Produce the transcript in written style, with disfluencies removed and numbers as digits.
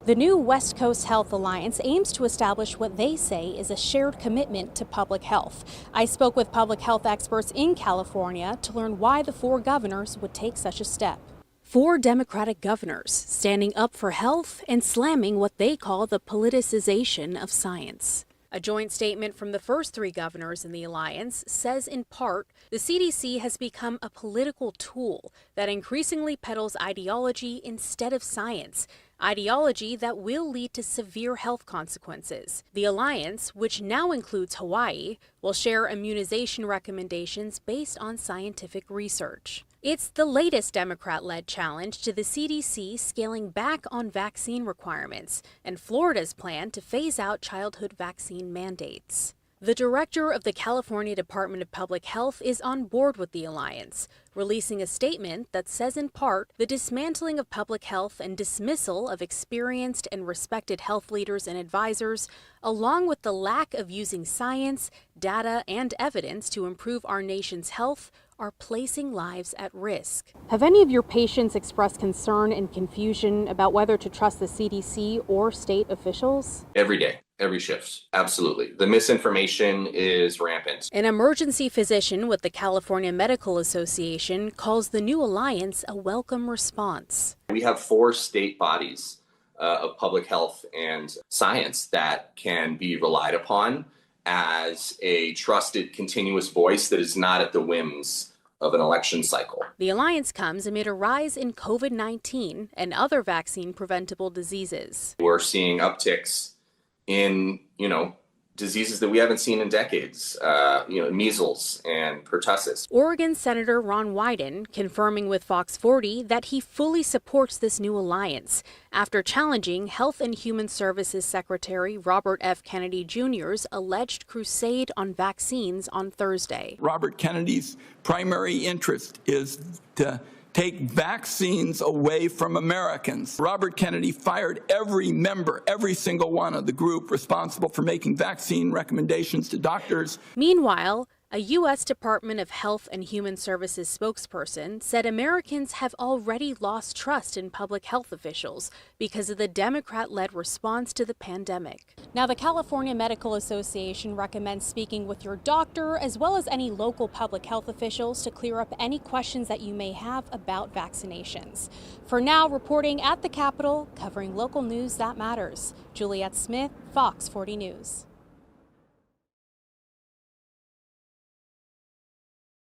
The new West Coast Health Alliance aims to establish what they say is a shared commitment to public health. I spoke with public health experts in California to learn why the four governors would take such a step. Four Democratic governors standing up for health and slamming what they call the politicization of science. A joint statement from the first three governors in the alliance says, in part, the CDC has become a political tool that increasingly peddles ideology instead of science, ideology that will lead to severe health consequences. The alliance, which now includes Hawaii, will share immunization recommendations based on scientific research. It's the latest Democrat-led challenge to the CDC scaling back on vaccine requirements and Florida's plan to phase out childhood vaccine mandates. The director of the California Department of Public Health is on board with the alliance, releasing a statement that says, in part, the dismantling of public health and dismissal of experienced and respected health leaders and advisors, along with the lack of using science, data, and evidence to improve our nation's health, are placing lives at risk. Have any of your patients expressed concern and confusion about whether to trust the CDC or state officials? Every day, every shift. Absolutely. The misinformation is rampant. An emergency physician with the California Medical Association calls the new alliance a welcome response. We have four state bodies of public health and science that can be relied upon as a trusted, continuous voice that is not at the whims of an election cycle. The alliance comes amid a rise in COVID-19 and other vaccine-preventable diseases. We're seeing upticks in, diseases that we haven't seen in decades, measles and pertussis. Oregon Senator Ron Wyden confirming with Fox 40 that he fully supports this new alliance after challenging Health and Human Services Secretary Robert F. Kennedy Jr.'s alleged crusade on vaccines on Thursday. Robert Kennedy's primary interest is to take vaccines away from Americans. Robert Kennedy fired every member, every single one of the group responsible for making vaccine recommendations to doctors. Meanwhile, a U.S. Department of Health and Human Services spokesperson said Americans have already lost trust in public health officials because of the Democrat-led response to the pandemic. Now, the California Medical Association recommends speaking with your doctor as well as any local public health officials to clear up any questions that you may have about vaccinations. For now, reporting at the Capitol, covering local news that matters. Juliette Smith, Fox 40 News.